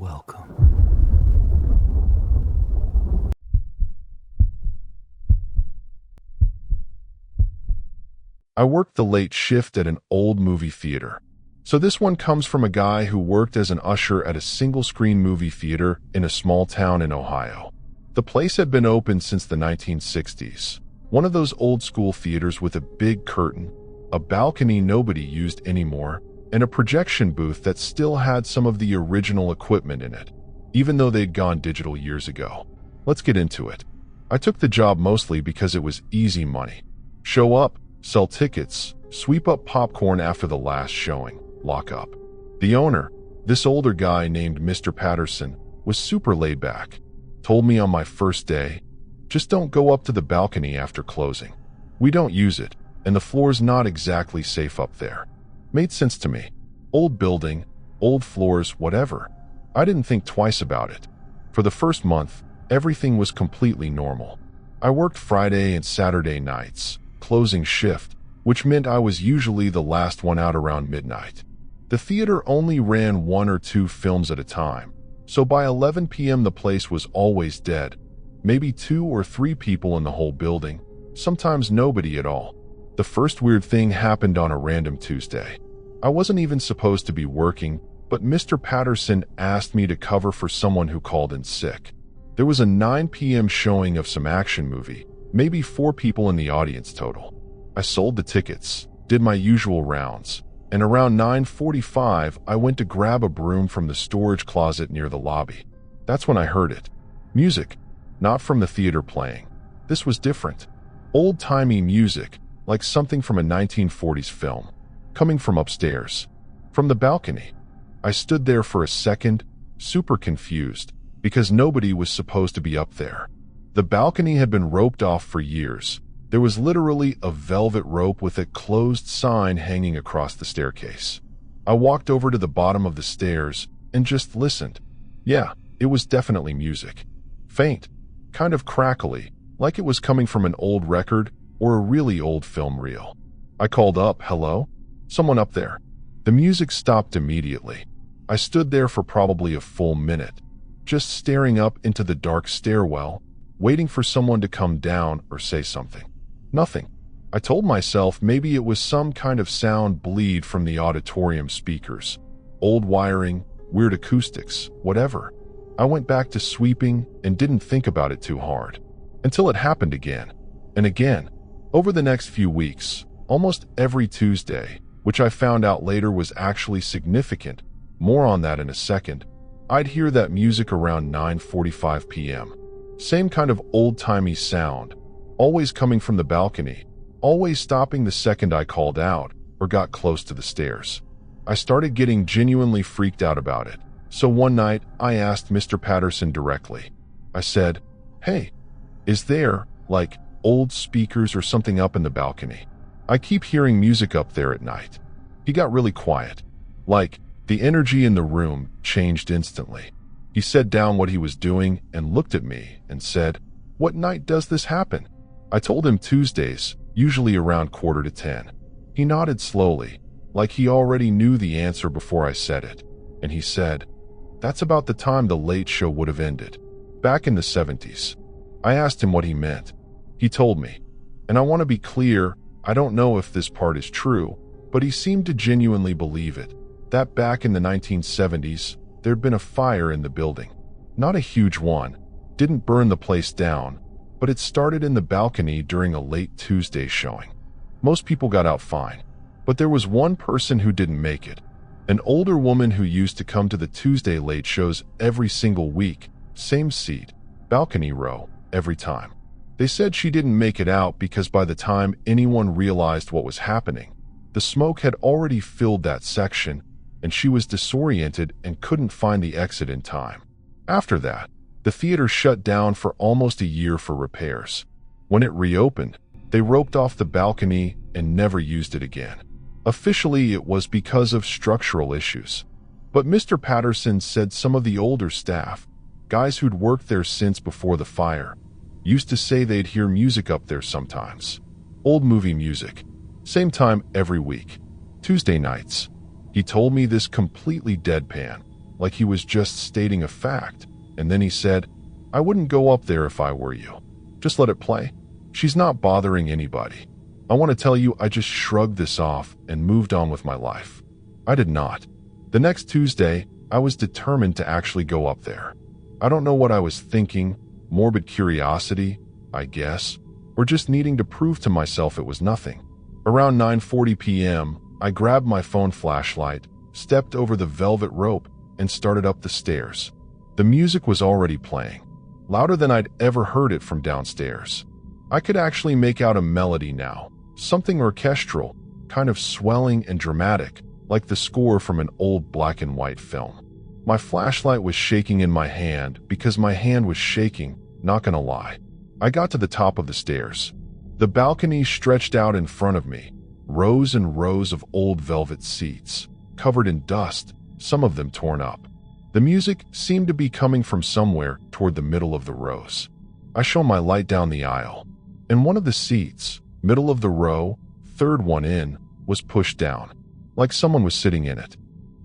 Welcome. I worked the late shift at an old movie theater. So this one comes from a guy who worked as an usher at a single-screen movie theater in a small town in Ohio. The place had been open since the 1960s. One of those old-school theaters with a big curtain, a balcony nobody used anymore, and a projection booth that still had some of the original equipment in it, even though they'd gone digital years ago. Let's get into it. I took the job mostly because it was easy money. Show up, sell tickets, sweep up popcorn after the last showing, lock up. The owner, this older guy named Mr. Patterson, was super laid back. Told me on my first day, just don't go up to the balcony after closing. We don't use it, and the floor's not exactly safe up there. Made sense to me. Old building, old floors, whatever. I didn't think twice about it. For the first month, everything was completely normal. I worked Friday and Saturday nights, closing shift, which meant I was usually the last one out around midnight. The theater only ran 1 or 2 films at a time, so by 11 p.m. the place was always dead. Maybe 2 or 3 people in the whole building, sometimes nobody at all. The first weird thing happened on a random Tuesday. I wasn't even supposed to be working, but Mr. Patterson asked me to cover for someone who called in sick. There was a 9 p.m. showing of some action movie, maybe 4 people in the audience total. I sold the tickets, did my usual rounds, and around 9:45 I went to grab a broom from the storage closet near the lobby. That's when I heard it. Music, not from the theater playing. This was different. Old-timey music, like something from a 1940s film, coming from upstairs, from the balcony. I stood there for a second, super confused, because nobody was supposed to be up there. The balcony had been roped off for years. There was literally a velvet rope with a closed sign hanging across the staircase. I walked over to the bottom of the stairs and just listened. Yeah, it was definitely music. Faint, kind of crackly, like it was coming from an old record or a really old film reel. I called up, "Hello? Someone up there?" The music stopped immediately. I stood there for probably a full minute, just staring up into the dark stairwell, waiting for someone to come down or say something. Nothing. I told myself maybe it was some kind of sound bleed from the auditorium speakers. Old wiring, weird acoustics, whatever. I went back to sweeping and didn't think about it too hard. Until it happened again. And again. Over the next few weeks, almost every Tuesday, which I found out later was actually significant, more on that in a second, I'd hear that music around 9:45 p.m. Same kind of old-timey sound, always coming from the balcony, always stopping the second I called out or got close to the stairs. I started getting genuinely freaked out about it, so one night I asked Mr. Patterson directly. I said, "Hey, is there, like, old speakers or something up in the balcony? I keep hearing music up there at night." He got really quiet. Like, the energy in the room changed instantly. He set down what he was doing and looked at me and said, "What night does this happen?" I told him Tuesdays, usually around 9:45. He nodded slowly, like he already knew the answer before I said it, and he said, "That's about the time the late show would have ended, back in the 70s. I asked him what he meant. He told me, and I want to be clear, I don't know if this part is true, but he seemed to genuinely believe it, that back in the 1970s, there'd been a fire in the building. Not a huge one, didn't burn the place down, but it started in the balcony during a late Tuesday showing. Most people got out fine, but there was one person who didn't make it. An older woman who used to come to the Tuesday late shows every single week, same seat, balcony row, every time. They said she didn't make it out because by the time anyone realized what was happening, the smoke had already filled that section, and she was disoriented and couldn't find the exit in time. After that, the theater shut down for almost a year for repairs. When it reopened, they roped off the balcony and never used it again. Officially, it was because of structural issues. But Mr. Patterson said some of the older staff, guys who'd worked there since before the fire, used to say they'd hear music up there sometimes. Old movie music. Same time every week. Tuesday nights. He told me this completely deadpan, like he was just stating a fact. And then he said, "I wouldn't go up there if I were you. Just let it play. She's not bothering anybody." I want to tell you, I just shrugged this off and moved on with my life. I did not. The next Tuesday, I was determined to actually go up there. I don't know what I was thinking, morbid curiosity, I guess, or just needing to prove to myself it was nothing. Around 9:40 p.m., I grabbed my phone flashlight, stepped over the velvet rope, and started up the stairs. The music was already playing, louder than I'd ever heard it from downstairs. I could actually make out a melody now, something orchestral, kind of swelling and dramatic, like the score from an old black and white film. My flashlight was shaking in my hand because my hand was shaking, not gonna lie. I got to the top of the stairs. The balcony stretched out in front of me, rows and rows of old velvet seats, covered in dust, some of them torn up. The music seemed to be coming from somewhere toward the middle of the rows. I shone my light down the aisle, and one of the seats, middle of the row, third one in, was pushed down, like someone was sitting in it.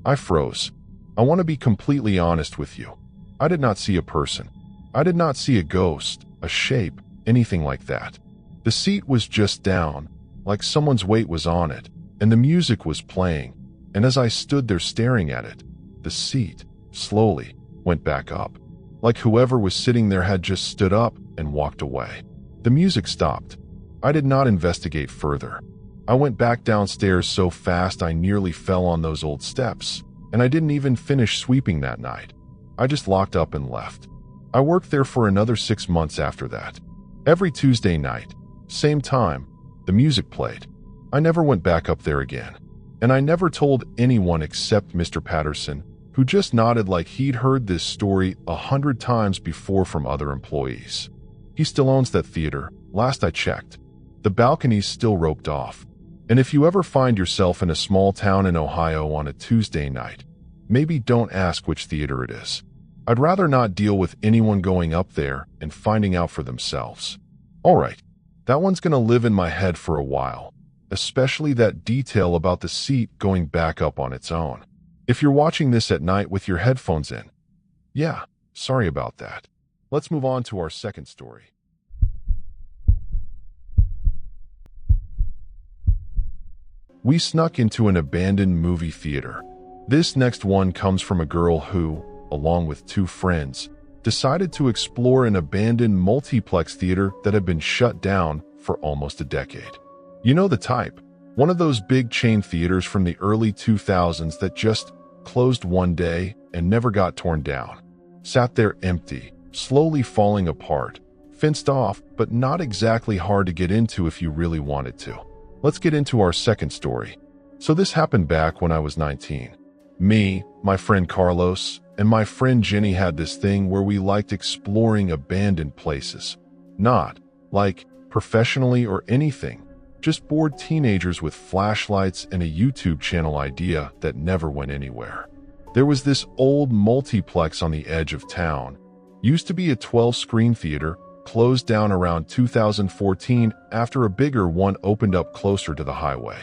I froze. I want to be completely honest with you. I did not see a person. I did not see a ghost, a shape, anything like that. The seat was just down, like someone's weight was on it, and the music was playing, and as I stood there staring at it, the seat, slowly, went back up, like whoever was sitting there had just stood up and walked away. The music stopped. I did not investigate further. I went back downstairs so fast I nearly fell on those old steps, and I didn't even finish sweeping that night. I just locked up and left. I worked there for another 6 months after that. Every Tuesday night, same time, the music played. I never went back up there again, and I never told anyone except Mr. Patterson, who just nodded like he'd heard this story 100 times before from other employees. He still owns that theater, last I checked. The balcony's still roped off. And if you ever find yourself in a small town in Ohio on a Tuesday night, maybe don't ask which theater it is. I'd rather not deal with anyone going up there and finding out for themselves. Alright, that one's gonna live in my head for a while, especially that detail about the seat going back up on its own. If you're watching this at night with your headphones in, yeah, sorry about that. Let's move on to our second story. We snuck into an abandoned movie theater. This next one comes from a girl who, along with 2 friends, decided to explore an abandoned multiplex theater that had been shut down for almost a decade. You know the type, one of those big chain theaters from the early 2000s that just closed one day and never got torn down. Sat there empty, slowly falling apart, fenced off, but not exactly hard to get into if you really wanted to. Let's get into our second story. So this happened back when I was 19. Me, my friend Carlos, and my friend Jenny had this thing where we liked exploring abandoned places. Not, like, professionally or anything. Just bored teenagers with flashlights and a YouTube channel idea that never went anywhere. There was this old multiplex on the edge of town. Used to be a 12-screen theater, closed down around 2014 after a bigger one opened up closer to the highway.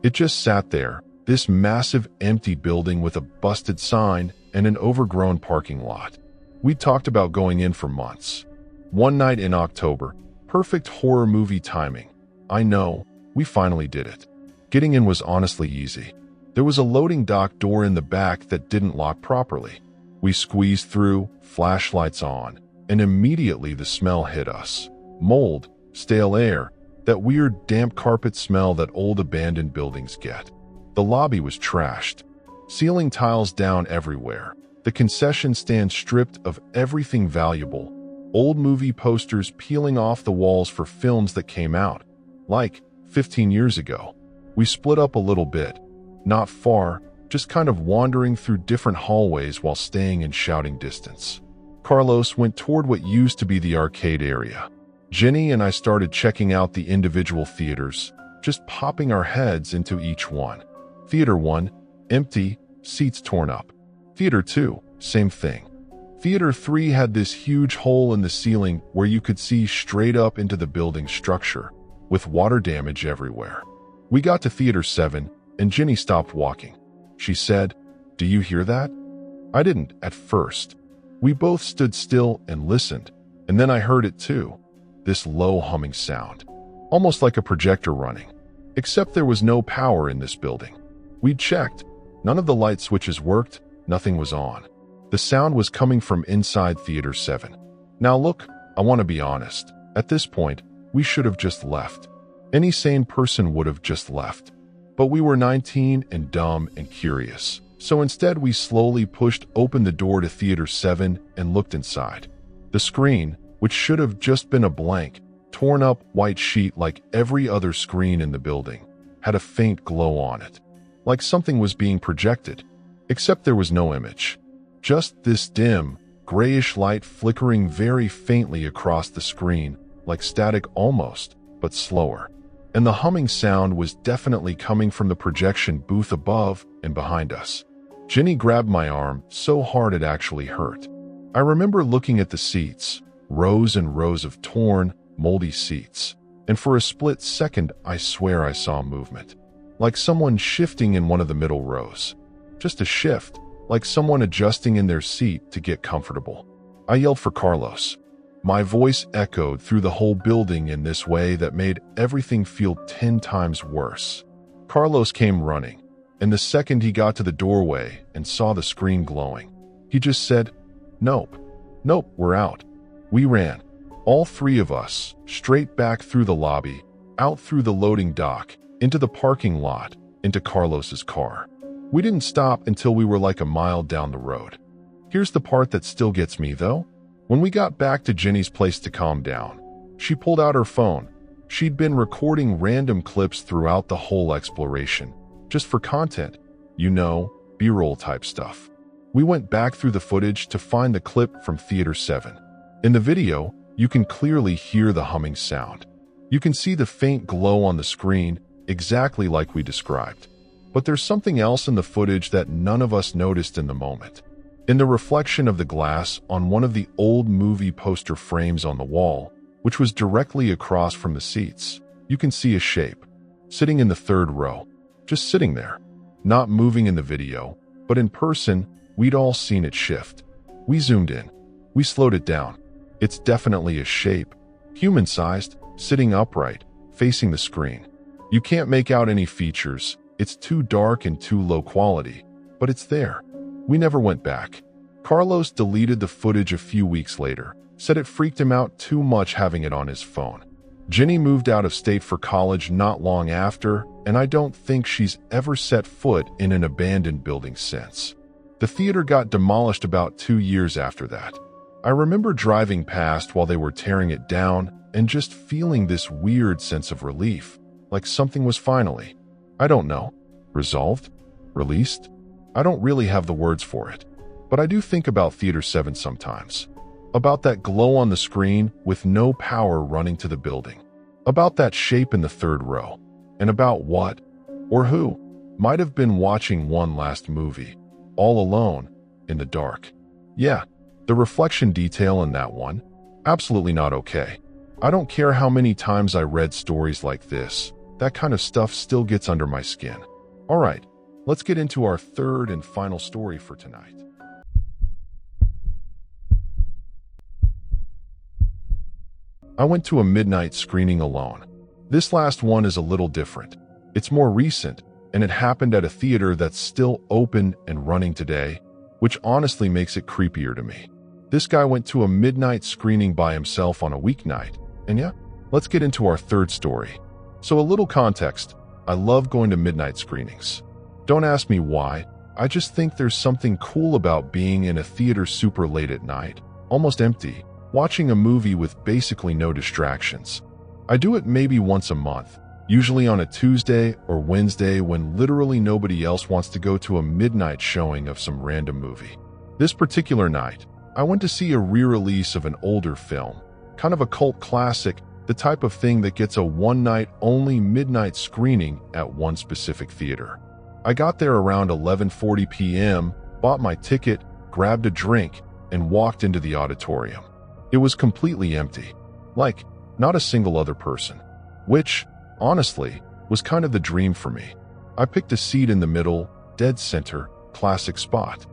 It just sat there, this massive empty building with a busted sign and an overgrown parking lot. We talked about going in for months. One night in October, perfect horror movie timing. I know, we finally did it. Getting in was honestly easy. There was a loading dock door in the back that didn't lock properly. We squeezed through, flashlights on, and immediately the smell hit us. Mold, stale air, that weird damp carpet smell that old abandoned buildings get. The lobby was trashed. Ceiling tiles down everywhere. The concession stand stripped of everything valuable. Old movie posters peeling off the walls for films that came out, like 15 years ago. We split up a little bit. Not far, just kind of wandering through different hallways while staying in shouting distance. Carlos went toward what used to be the arcade area. Jenny and I started checking out the individual theaters, just popping our heads into each one. Theater 1, empty, seats torn up. Theater 2, same thing. Theater 3 had this huge hole in the ceiling where you could see straight up into the building structure, with water damage everywhere. We got to Theater 7, and Jenny stopped walking. She said, "Do you hear that?" I didn't at first. We both stood still and listened, and then I heard it too. This low humming sound, almost like a projector running. Except there was no power in this building. We'd checked. None of the light switches worked. Nothing was on. The sound was coming from inside Theater 7. Now look, I want to be honest. At this point, we should have just left. Any sane person would have just left. But we were 19 and dumb and curious. So instead we slowly pushed open the door to Theater 7 and looked inside. The screen, which should have just been a blank, torn up white sheet like every other screen in the building, had a faint glow on it. Like something was being projected. Except there was no image. Just this dim, grayish light flickering very faintly across the screen, like static almost, but slower. And the humming sound was definitely coming from the projection booth above and behind us. Jenny grabbed my arm so hard it actually hurt. I remember looking at the seats, rows and rows of torn, moldy seats, and for a split second I swear I saw movement. Like someone shifting in one of the middle rows. Just a shift, like someone adjusting in their seat to get comfortable. I yelled for Carlos. My voice echoed through the whole building in this way that made everything feel 10 times worse. Carlos came running, and the second he got to the doorway and saw the screen glowing, he just said, "Nope, nope, we're out." We ran, all three of us, straight back through the lobby, out through the loading dock, into the parking lot, into Carlos's car. We didn't stop until we were like a mile down the road. Here's the part that still gets me, though. When we got back to Jenny's place to calm down, she pulled out her phone. She'd been recording random clips throughout the whole exploration, just for content, you know, B-roll type stuff. We went back through the footage to find the clip from Theater 7. In the video, you can clearly hear the humming sound. You can see the faint glow on the screen, exactly like we described. But there's something else in the footage that none of us noticed in the moment. In the reflection of the glass on one of the old movie poster frames on the wall, which was directly across from the seats, you can see a shape, sitting in the third row, just sitting there, not moving in the video, but in person, we'd all seen it shift. We zoomed in. We slowed it down. It's definitely a shape, human-sized, sitting upright, facing the screen. You can't make out any features. It's too dark and too low quality, but it's there. We never went back. Carlos deleted the footage a few weeks later, said it freaked him out too much having it on his phone. Jenny moved out of state for college not long after, and I don't think she's ever set foot in an abandoned building since. The theater got demolished about 2 years after that. I remember driving past while they were tearing it down and just feeling this weird sense of relief, like something was finally, I don't know, resolved? Released? I don't really have the words for it. But I do think about Theater 7 sometimes. About that glow on the screen with no power running to the building. About that shape in the third row. And about what, or who, might have been watching one last movie, all alone, in the dark. Yeah, the reflection detail in that one, absolutely not okay. I don't care how many times I read stories like this. That kind of stuff still gets under my skin. All right, let's get into our third and final story for tonight. I went to a midnight screening alone. This last one is a little different. It's more recent, and it happened at a theater that's still open and running today, which honestly makes it creepier to me. This guy went to a midnight screening by himself on a weeknight, and yeah, let's get into our third story. So a little context, I love going to midnight screenings. Don't ask me why, I just think there's something cool about being in a theater super late at night, almost empty, watching a movie with basically no distractions. I do it maybe once a month, usually on a Tuesday or Wednesday when literally nobody else wants to go to a midnight showing of some random movie. This particular night, I went to see a re-release of an older film, kind of a cult classic, the type of thing that gets a one-night-only midnight screening at one specific theater. I got there around 11:40 p.m., bought my ticket, grabbed a drink, and walked into the auditorium. It was completely empty. Like, not a single other person. Which, honestly, was kind of the dream for me. I picked a seat in the middle, dead center, classic spot.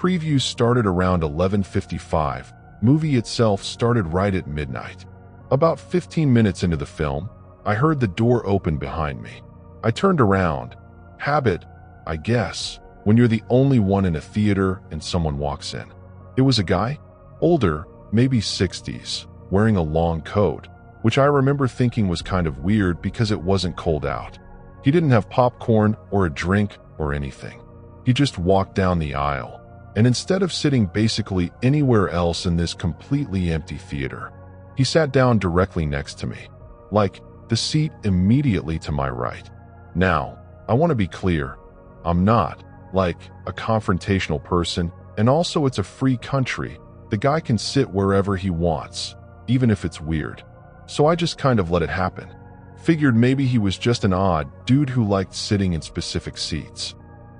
previews started around 11:55. Movie itself started right at midnight. About 15 minutes into the film, I heard the door open behind me. I turned around. Habit, I guess, when you're the only one in a theater and someone walks in. It was a guy, older, maybe 60s, wearing a long coat, which I remember thinking was kind of weird because it wasn't cold out. He didn't have popcorn or a drink or anything. He just walked down the aisle, and instead of sitting basically anywhere else in this completely empty theater, he sat down directly next to me, like the seat immediately to my right. Now, I want to be clear, I'm not, like, a confrontational person, and also it's a free country. The guy can sit wherever he wants, even if it's weird. So I just kind of let it happen. Figured maybe he was just an odd dude who liked sitting in specific seats.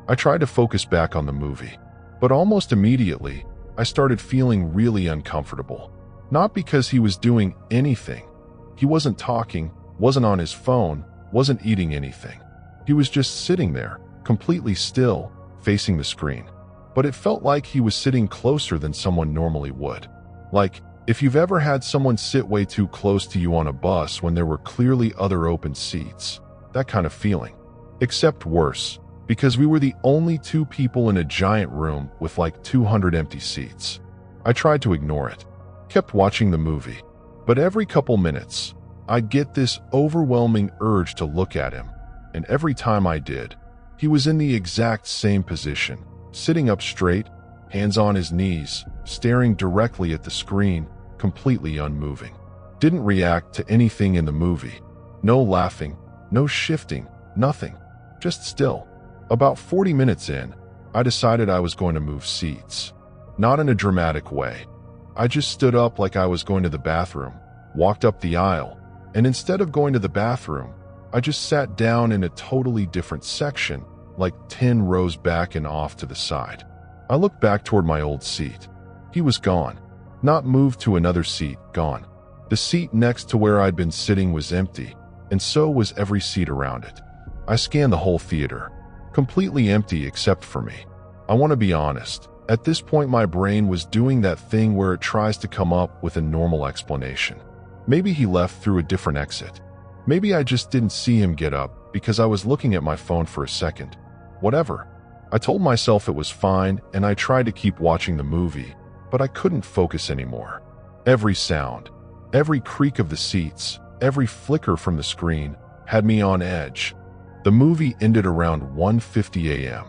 I tried to focus back on the movie, but almost immediately, I started feeling really uncomfortable. Not because he was doing anything. He wasn't talking, wasn't on his phone, wasn't eating anything. He was just sitting there, completely still, facing the screen. But it felt like he was sitting closer than someone normally would. Like, if you've ever had someone sit way too close to you on a bus when there were clearly other open seats, that kind of feeling. Except worse, because we were the only two people in a giant room with like 200 empty seats. I tried to ignore it, kept watching the movie, but every couple minutes, I'd get this overwhelming urge to look at him, and every time I did, he was in the exact same position, sitting up straight, hands on his knees, staring directly at the screen, completely unmoving. Didn't react to anything in the movie. No laughing, no shifting, nothing. Just still. About 40 minutes in, I decided I was going to move seats. Not in a dramatic way. I just stood up like I was going to the bathroom, walked up the aisle, and instead of going to the bathroom, I just sat down in a totally different section, like 10 rows back and off to the side. I looked back toward my old seat. He was gone. Not moved to another seat, gone. The seat next to where I'd been sitting was empty, and so was every seat around it. I scanned the whole theater. Completely empty except for me. I want to be honest. At this point, my brain was doing that thing where it tries to come up with a normal explanation. Maybe he left through a different exit. Maybe I just didn't see him get up because I was looking at my phone for a second. Whatever. I told myself it was fine, and I tried to keep watching the movie, but I couldn't focus anymore. Every sound, every creak of the seats, every flicker from the screen had me on edge. The movie ended around 1:50 a.m.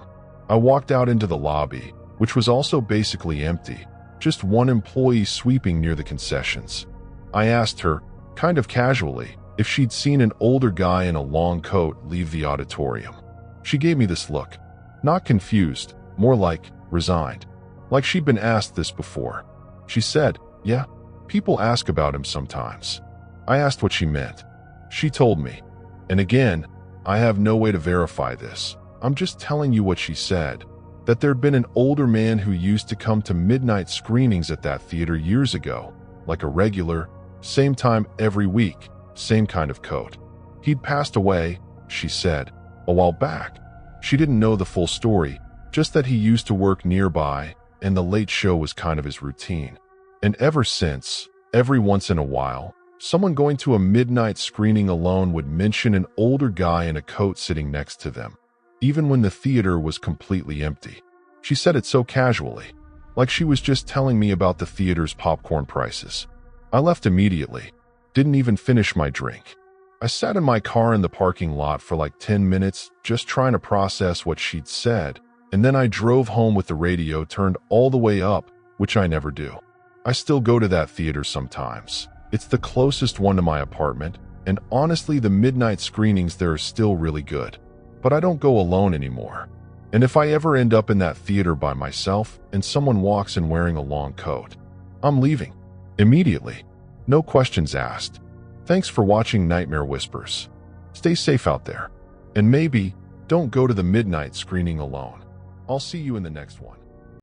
I walked out into the lobby, which was also basically empty, just one employee sweeping near the concessions. I asked her, kind of casually, if she'd seen an older guy in a long coat leave the auditorium. She gave me this look. Not confused, more like resigned. Like she'd been asked this before. She said, "Yeah, people ask about him sometimes." I asked what she meant. She told me. And again, I have no way to verify this. I'm just telling you what she said. That there'd been an older man who used to come to midnight screenings at that theater years ago, like a regular, same time every week, same kind of coat. He'd passed away, she said, a while back. She didn't know the full story, just that he used to work nearby, and the late show was kind of his routine. And ever since, every once in a while, someone going to a midnight screening alone would mention an older guy in a coat sitting next to them, even when the theater was completely empty. She said it so casually, like she was just telling me about the theater's popcorn prices. I left immediately, didn't even finish my drink. I sat in my car in the parking lot for like 10 minutes, just trying to process what she'd said, and then I drove home with the radio turned all the way up, which I never do. I still go to that theater sometimes. It's the closest one to my apartment, and honestly, the midnight screenings there are still really good. But I don't go alone anymore. And if I ever end up in that theater by myself and someone walks in wearing a long coat, I'm leaving. Immediately. No questions asked. Thanks for watching Nightmare Whispers. Stay safe out there. And maybe, don't go to the midnight screening alone. I'll see you in the next one.